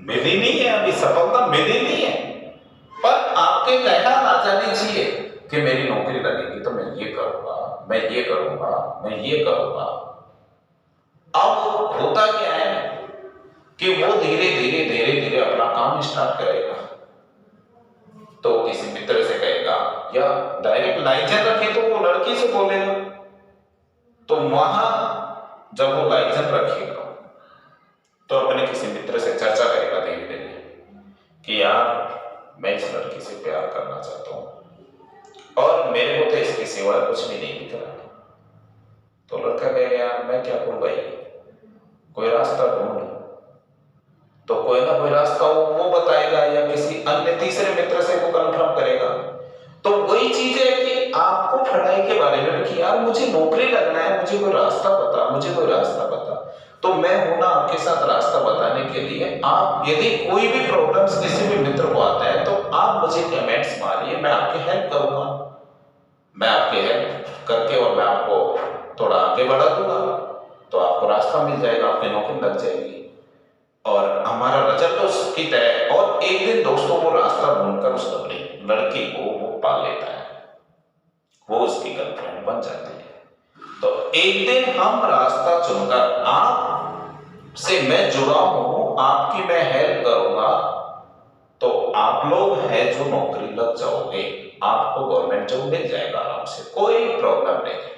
मिली नहीं है, अभी सफलता मिली नहीं है, पर आपके कहना आ जानी चाहिए कि मेरी नौकरी लगेगी तो मैं ये करूंगा, मैं ये करूंगा, मैं ये करूंगा। अब होता क्या है कि वो धीरे धीरे धीरे धीरे अपना काम स्टार्ट करेगा, तो किसी मित्र से कहेगा या डायरेक्ट लाइजन रखे तो वो लड़की से बोलेगा। तो वहां जब वो लाइजन रखेगा तो अपने किसी मित्र से चर्चा करेगा धीरे धीरे कि यार मैं इस लड़की से प्यार करना चाहता हूं और मेरे को तो इसके सिवा कुछ भी नहीं दिख रहा। तो लड़का कहेगा यार मैं क्या करूं भाई, कोई रास्ता ढूंढ। तो कोई ना कोई रास्ता वो बताएगा या किसी अन्य तीसरे मित्र से वो कंफर्म करेगा। तो वही चीज है कि आपको पढ़ाई के बारे में कि यार मुझे नौकरी लगना है, मुझे कोई रास्ता बता, मुझे कोई रास्ता बता। तो मैं हूं ना आपके साथ रास्ता बताने के लिए। आप यदि कोई भी प्रॉब्लम्स किसी भी मित्र को आता है तो आप मुझे कमेंट्स मारिए, मैं आपकी हेल्प करूंगा, मैं आपकी हेल्प करके और मैं आपको थोड़ा आगे बढ़ा दूंगा, तो आपको रास्ता मिल जाएगा, आपकी नौकरी लग जाएगी और हमारा रिजल्ट उसकी तरह। और एक दिन दोस्तों वो रास्ता ढूंढकर उस लड़की को वो पा लेता है, वो उसकी गर्लफ्रेंड बन जाती है। तो एक दिन हम रास्ता चुनकर, आप से मैं जुड़ा हूं, आपकी मैं हेल्प करूंगा, तो आप लोग हैं जो नौकरी लग जाओगे, आपको गवर्नमेंट जॉब मिल जाएगा आराम से, कोई प्रॉब्लम नहीं।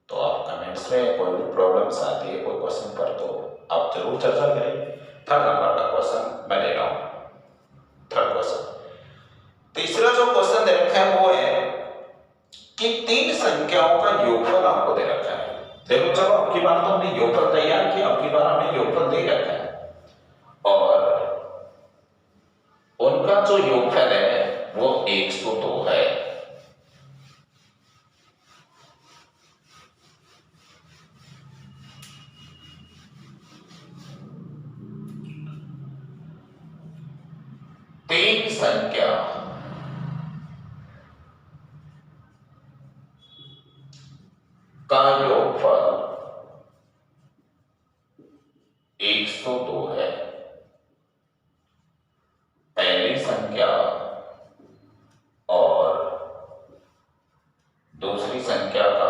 तो आप कमेंट्स में कोई भी प्रॉब्लम्स आती है, कोई क्वेश्चन पर, तो आप जरूर चर्चा करें। थर्ड नंबर का क्वेश्चन मैं ले रहा हूं। थर्ड क्वेश्चन, तीसरा जो क्वेश्चन दे रखा है वो है कि 3 संख्याओं का योगफल आपको दे रखा है। देखो चलो आपकी बार तो हमने योगफल तैयार किया, आपकी बार हमें योगफल दे रखा है और उनका जो योगफल है वो 102 है। 102 का योगफल 102 है। पहली संख्या और दूसरी संख्या का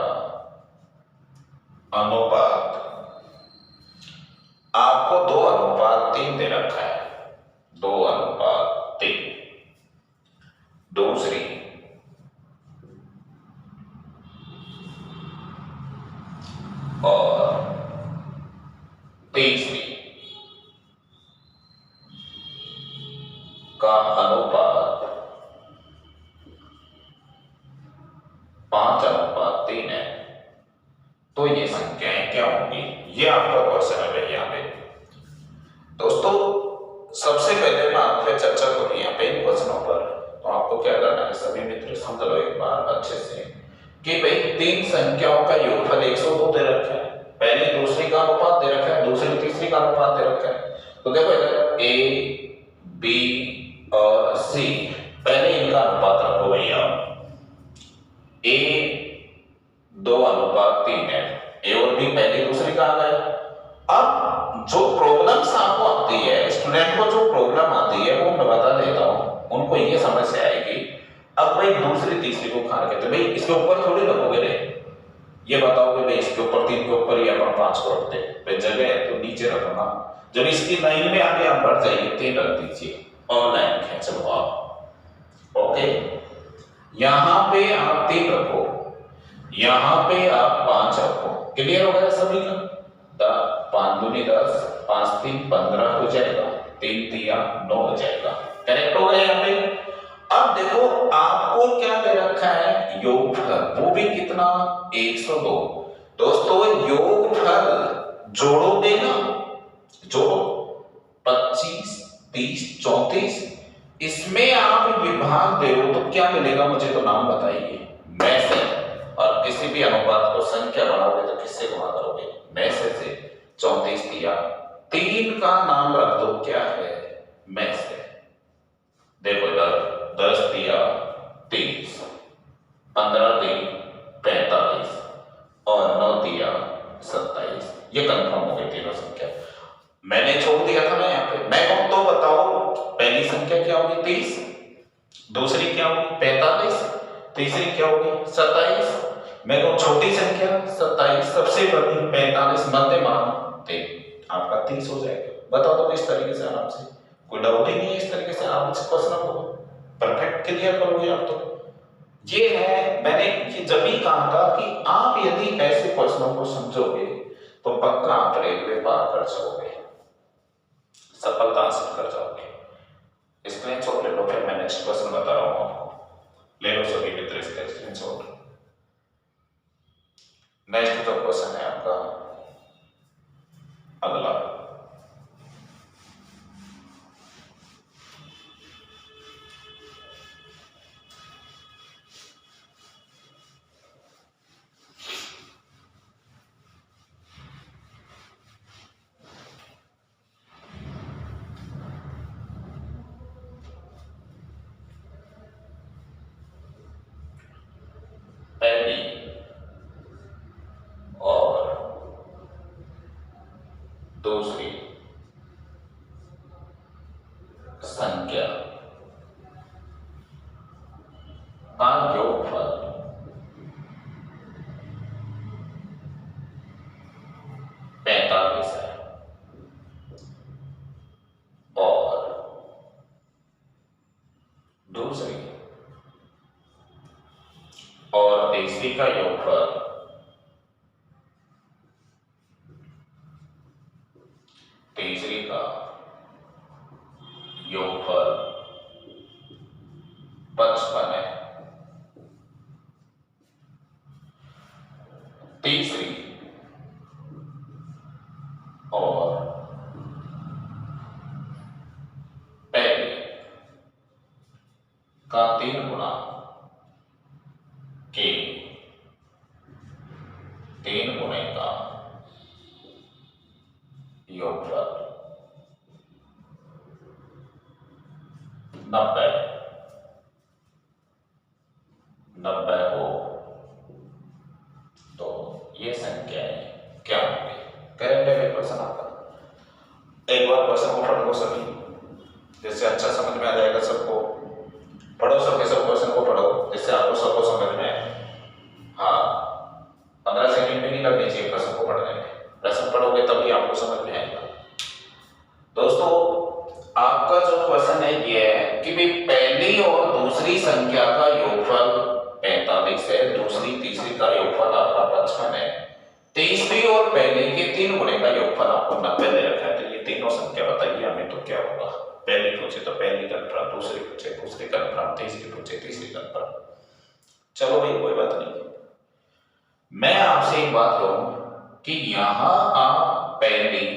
अनुपात आपको 2:3 दे रखा है, 2:3। दूसरी और तीसरी का अनुपात 5:3 है। तो ये संख्याएं क्या होंगी, ये आपका क्वेश्चन है भैया पे। दोस्तों सबसे पहले मैं आपसे चर्चा करूं यहाँ पे इन क्वेश्चनों पर, तो आपको क्या करना है, सभी मित्र समझ लो एक बार अच्छे से कि भाई तीन संख्याओं का योगफल 102 दे रखा है, पहली दूसरी का अनुपात दे रखा है, दूसरी तीसरी का अनुपात दे रखा है। तो देखो इधर ए बी और सी, पहले इनका अनुपात रखो भैया। ए 2:3 है, ए और बी पहली दूसरी का आ गया। अब जो प्रॉब्लम्स आपको आती है, स्टूडेंट को जो प्रॉब्लम आती है वो मैं बता देता हूं, उनको ये समस्या आएगी। अब भाई दूसरी तीसरी को खा के, तो भाई इसके ऊपर थोड़ी रखोगे रे, ये बताओगे भाई इसके ऊपर 3 के ऊपर या 5 को रखते हैं, जगह है तो नीचे रखना। जब इसकी लाइन में आगे आप बढ़ जाइए 3 रख दीजिए और लाइन खींच लो आप। ओके, यहां पे आप 3 रखो, यहां पे आप 5 रखो। क्लियर हो गया सभी का? 5 दूनी 10, 5 3 15 हो जाएगा, 3 तिया 9 हो जाएगा। करेक्ट हो गया यहाँ पे। अब देखो आपको क्या दे रखा है, योगफल, वो भी कितना, 102। दोस्तों योगफल जोड़ोगे ना, जोड़ो 25 30 34, इसमें आप विभाग दे रहे हो तो क्या मिलेगा मुझे तो नाम बताइए। में से, और किसी भी अनुपात को संख्या बनाओगे तो किससे गुणा करोगे, में से 34 दिया, 3 का नाम रख दो, क्या है, में से। देखो इधर 10 दिया 30, 15 3 45 और 9 दिया 27। ये कंफर्म हो गई तीनों संख्या। मैंने छोड़ दिया था ना यहाँ पे, मैं कहूं तो बताओ पहली संख्या क्या होगी 30, दूसरी क्या होगी 45, तीसरी क्या होगी 27। मैं कहूं छोटी संख्या 27, सबसे बड़ी 45, मध्यमान आपका 30 हो जाएगा। बता दो इस तरीके से आराम से, कोई डाउट ही नहीं है। इस तरीके से आप इस क्वेश्चन को परफेक्ट क्लियर करोगे आप तो। ये है, मैंने ये जब भी कहा था कि आप यदि ऐसे क्वेश्चनों को समझोगे तो पक्का आप रेलवे पार कर जाओगे, सफलता हासिल कर जाओगे। स्क्रीनशॉट ले लो, फिर मैं नेक्स्ट क्वेश्चन बता रहा हूं आपको। ले लो सभी मित्र इसका स्क्रीनशॉट। नेक्स्ट जो क्वेश्चन है आपका अगला, पहली और दूसरी संख्या का योगफल 45 है और दूसरी और तीसरी का योगफल 55 है। तीसरी और पहले का 3 गुना के 3 गुणे का योगफल 90 हो तो ये संख्याएं क्या होंगी? करंट अफेयर क्वेश्चन आपका। एक बार क्वेश्चन को पढ़ लो सभी, जिससे अच्छा समझ में आ जाएगा सबको। पढ़ो सबके सब क्वेश्चन को पढ़ो, जिससे आपको सबको समझ में आए। हाँ, 15 सेकंड भी नहीं लगने चाहिए प्रश्न को पढ़ने में। प्रश्न पढ़ोगे तभी आपको समझ में आएगा। दोस्तों, आपका जो क्वेश्चन है ये है कि भाई पहली और दूसरी संख्या का योगफल 45 है, दूसरी तीसरी का योगफल आपका 55 है, तीसरी और पहली के 3 गुणे का योगफल आपको 90 दे रखा है। तो ये तीनों संख्या बताइए हमें, तो क्या होगा? पहली पूछे तो पहली कन्फर्म, दूसरी पूछे दूसरी कन्फर्म, तीसरी पूछे तीसरी कन्फर्म। चलो भाई, कोई बात नहीं। मैं आपसे एक बात कहूं कि यहां आप पहली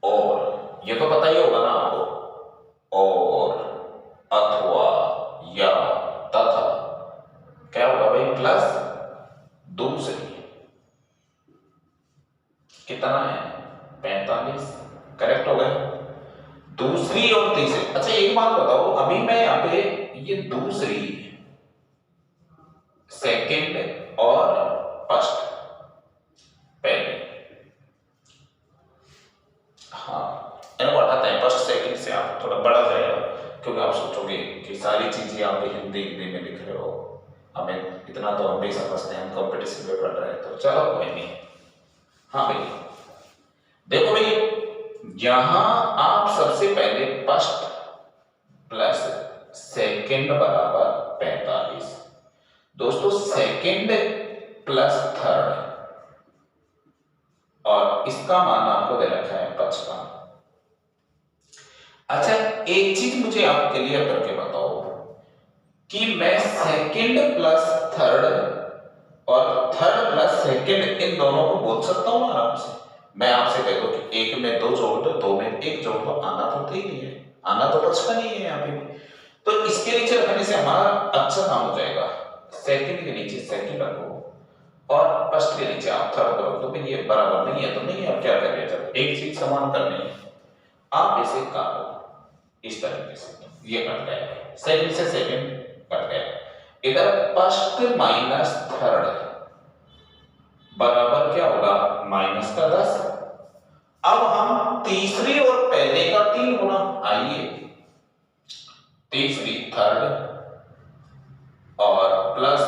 और, ये तो पता ही होगा ना आपको, और, अथवा, या, तथा, क्या होगा भाई? प्लस दूसरी, कितना है? 45। करेक्ट हो गया। दूसरी और तीसरी। अच्छा एक बात बताओ, अभी मैं यहाँ पे ये दूसरी, सेकंड और फर्स्ट, पहले, हाँ, इनको हटाते हैं। फर्स्ट सेकंड से आप थोड़ा बड़ा जाएगा, क्योंकि आप सोचोगे कि सारी चीजें आप हिंदी हिंदी में लिख रहे हो, हमें इतना तो हम भी समझते हैं, हम कंपटीशन में पढ़ रहे हैं, तो चलो कोई नहीं। हाँ भाई, देखो भाई, यहां आप सबसे पहले फर्स्ट प्लस सेकंड बराबर 45। दोस्तों, सेकंड प्लस थर्ड, और इसका मान आपको दे रखा है 55। अच्छा, एक चीज मुझे आप क्लियर करके बताओ कि मैं सेकंड प्लस थर्ड और थर्ड प्लस सेकंड इन दोनों को बोल सकता हूं ना आराम से? मैं आपसे कह दूं कि एक में दो जोड़ दो, दो में एक जोड़ दो, आना तो ठीक ही है, आना तो 55 ही है यहाँ पे भी। तो इसके नीचे रखने से हमारा अच्छा काम हो जाएगा। सेकंड के नीचे सेकंड रखो और फर्स्ट के नीचे आप थर्ड करो, तो फिर ये बराबर नहीं है तो नहीं है। अब क्या करें? जब एक चीज समान करनी है, आप इसे काटो इस तरीके से, ये कट गया, सेकंड से सेकंड कट गया। इधर फर्स्ट माइनस थर्ड बराबर क्या होगा? माइनस का 10। अब हम तीसरी और पहले का 3 गुना, आइए, तीसरी थर्ड और प्लस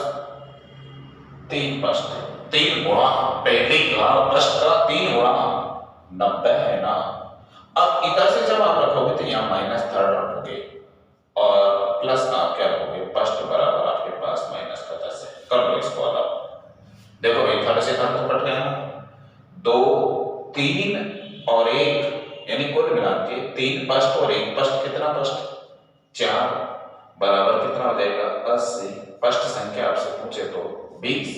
3 फर्स्ट, 3 गुणा पहले का फर्स्ट का 3 गुणा 90 है ना। अब इधर से जब आप रखोगे तो यहाँ माइनस थर्ड रखोगे और प्लस आप क्या रखोगे? फर्स्ट बराबर आपके पास माइनस का 10 है। कर लो इसको अलग। देखो भाई, थर्ड से थर्ड तो कट गया ना, 2 3 और 1, यानी कुल मिला के 3 फर्स्ट और 1 फर्स्ट, कितना फर्स्ट? 4 बराबर कितना हो जाएगा? 80। फर्स्ट संख्या आपसे पूछे तो 20।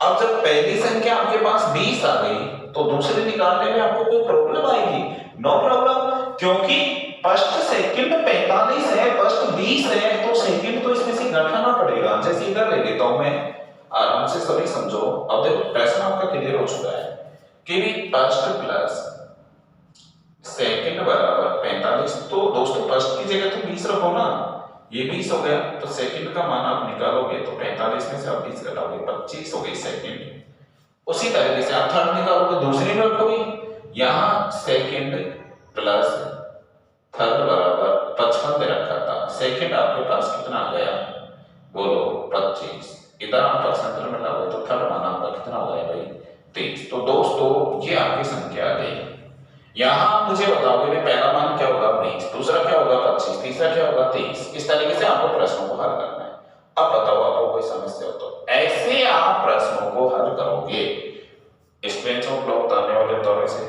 अब जब पहली संख्या आपके पास 20 आ गई तो दूसरी निकालने में आपको कोई प्रॉब्लम आएगी? नो प्रॉब्लम, क्योंकि फर्स्ट सेकंड 45 है, फर्स्ट 20 है, तो सेकंड तो इसमें से घटाना पड़ेगा। जैसे इधर ले लेता हूं मैं, आराम से सभी समझो। अब देखो, प्रश्न आपका क्लियर हो चुका है कि भी फर्स्ट प्लस सेकंड बराबर 45। तो दोस्तों, फर्स्ट की जगह तो 20 रखो ना, ये 20 हो गया, तो सेकंड का मान आप निकालोगे तो 45 में से आप 20 घटाओगे, 25 हो गई सेकंड। उसी तरीके से आप थर्ड निकालोगे, दूसरी में रखोगे, यहां सेकंड प्लस थर्ड बराबर 55 दे रखा था, सेकंड आपके पास कितना आ गया? बोलो, 25। इधर आप परसेंटेज में लाओगे तो थर्ड मान आपका कितना हो गया भाई? 23। तो दोस्तों, ये आपकी संख्या आ गई। यहां मुझे बताओगे कि पहला मान क्या होगा? 20, दूसरा क्या होगा? 25, तीसरा क्या होगा? 23। इस तरीके से आपको प्रश्नों को हल करना है। अब बताओ, आपको कोई समस्या हो तो ऐसे आप प्रश्नों को हल करोगे इस बेंच ऑफ ब्लॉक आने वाले दौरे से।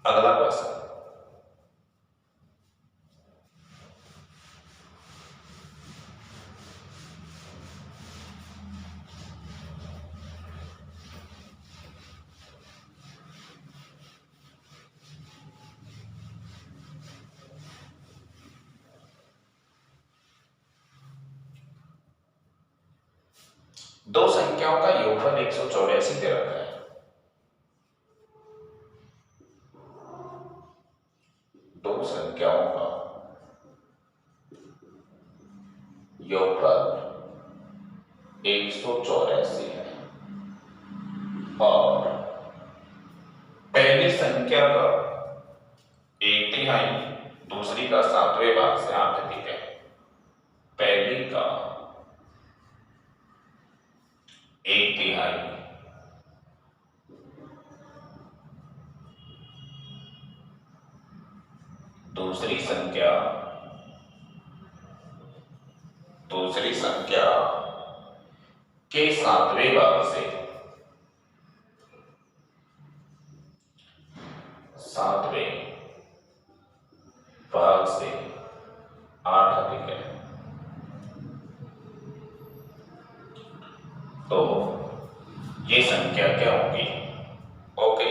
अगला क्वेश्चन, दो संख्याओं का योगफल 184 दे रखा है। दो संख्याओं का योगफल 184 है और पहली संख्या का 1/3, दूसरी का 7वें भाग से 8 है। पहली का 1/3, दूसरी संख्या के 7वें भाग से 8 अधिक है। तो ये संख्या क्या होगी? ओके,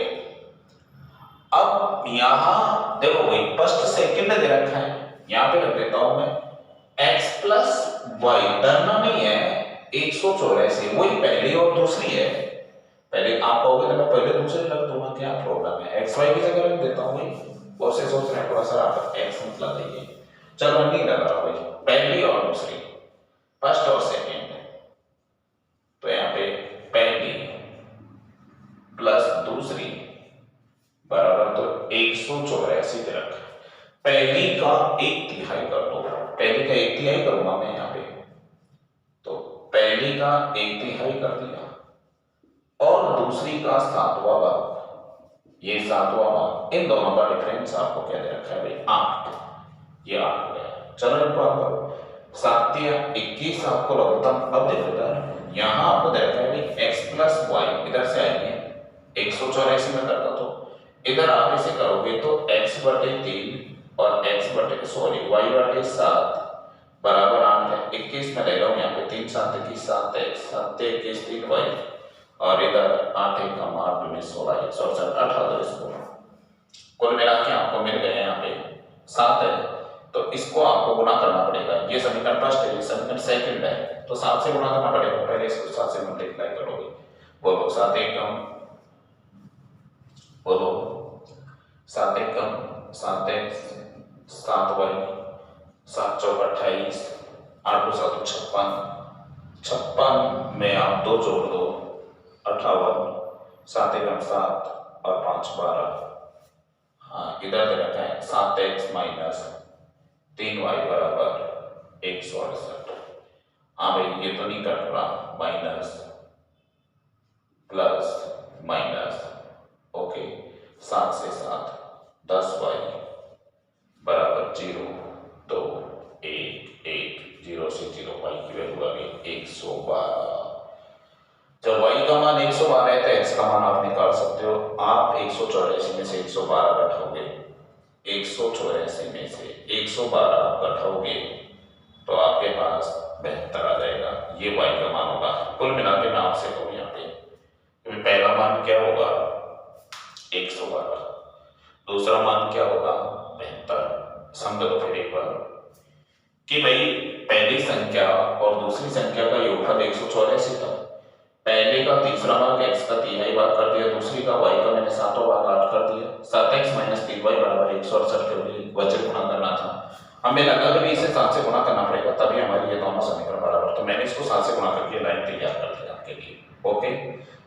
अब यहां देखो वही फर्स्ट सेकंड दे रखा है, यहां पे रख देता हूं मैं x प्लस वाई, डरना नहीं है, 184 वही पहली और दूसरी है। पहले आप कहोगे तो मैं पहले दूसरे रख दूंगा, क्या प्रॉब्लम है? एक्स वाई की जगह रख देता हूँ वही, और से सोच रहे हैं थोड़ा सा आप एक्स मतलब देंगे, चलो नहीं लग रहा भाई, पहली और दूसरी, फर्स्ट और सेकंड। तो यहाँ पे पहली प्लस दूसरी बराबर तो 184 दे रखा। पहली का 1/3 कर दो, पहली का 1/3 करूंगा मैं यहाँ पे, तो पहली का 1/3 कर दिया और दूसरी का 7वां भाग, ये 7वां भाग, इन दोनों का डिफरेंस आपको क्या दे रखा है भाई? 8। ये 8 हो गया। चलो इनको आप करो, 7 या 21 आपको लघुत्तम। अब देखो इधर, यहां आपको दे रखा है भाई x प्लस वाई, इधर से आएंगे 184 में करता, तो इधर आप इसे करोगे तो x/3 और y/7 बराबर 8 है। 21 में ले रहा हूं यहाँ पे, 3 7 21 7x, 7 21 3y, और इधर 8 1 का 8 2 16 168 18, इसको कुल मिला के आपको मिल गए यहाँ पे 7 है, तो इसको आपको गुना करना पड़ेगा। ये समीकरण फर्स्ट है, ये समीकरण सेकंड है, तो 7 से गुना करना पड़ेगा। पहले इसको 7 से मल्टीप्लाई करोगे, बोलो 7 1 कम, बोलो 7 1 कम, 7 x 7y, 7 4 28, 8 2 7 56, 56 में आप 2 जोड़ दो 58, 7 1 7 और 5 12। हाँ, इधर दे रखा है 7x माइनस 3y बराबर 168। हाँ भाई, ये तो नहीं कट रहा, माइनस प्लस माइनस, ओके, 7 से 7 10y बराबर 0 2 1 1, 0 से 0 y की वैल्यू आ गई 112। जब y का मान 112 है तो x का मान आप निकाल सकते हो। आप 184 में से 112 घटाओगे, 184 में से 112 घटाओगे तो आपके पास 72 आ जाएगा। ये y का मान होगा। कुल मिला के मैं आपसे कहूँ यहाँ पे पहला मान क्या होगा? 112, दूसरा मान क्या होगा? 72। समझ लो फिर एक बार कि भाई पहली संख्या और दूसरी संख्या का योगफल 184 था। पहले का तीसरा भाग x का 3 भाग कर दिया, दूसरी का y का मैंने 7वां भाग 8 कर दिया। 7x माइनस 3y बराबर 168 के लिए वजन गुणा करना था। हमें लगा कि इसे 7 से गुणा करना पड़ेगा तभी हमारी ये दोनों समीकरण बराबर, तो मैंने इसको 7 से गुणा करके लाइन तैयार कर दिया आपके लिए। ओके,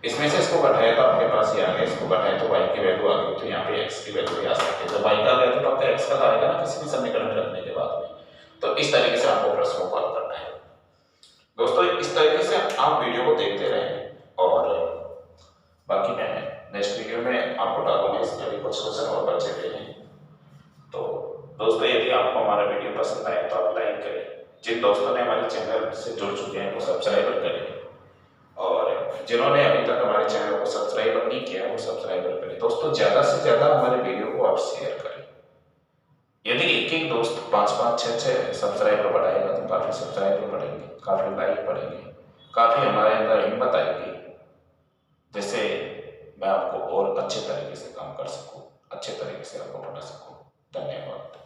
इसमें से इसको घटाया तो आपके पास ये आ गया, इसको घटाया तो y की वैल्यू आ गई, तो यहाँ पे x की वैल्यू भी आ सकती है। जब y का आ गया तो पक्का x का आएगा ना किसी भी समीकरण में रखने के बाद में। तो इस तरीके से आपको प्रश्नों को हल करना है दोस्तों। इस तरीके से आप वीडियो को देखते रहें और बाकी मैं नेक्स्ट वीडियो में आपको डालूंगा इसमें भी कुछ क्वेश्चन और बचे हुए हैं। तो दोस्तों, यदि आपको हमारा वीडियो पसंद आए तो आप लाइक करें, जिन दोस्तों ने हमारे चैनल से जुड़ चुके हैं वो सब्सक्राइब करें, और जिन्होंने अभी तक हमारे चैनल को सब्सक्राइब नहीं किया वो सब्सक्राइब करें। दोस्तों, ज़्यादा से ज़्यादा हमारे वीडियो को आप शेयर करें। यदि एक एक दोस्त 5 6 6 सब्सक्राइबर बढ़ाएगा तो काफ़ी सब्सक्राइबर बढ़ेंगे, काफ़ी लाइक बढ़ेंगे, काफ़ी हमारे अंदर हिम्मत आएगी, जिससे मैं आपको और अच्छे तरीके से काम कर सकूं, अच्छे तरीके से आपको पढ़ा सकूं। धन्यवाद।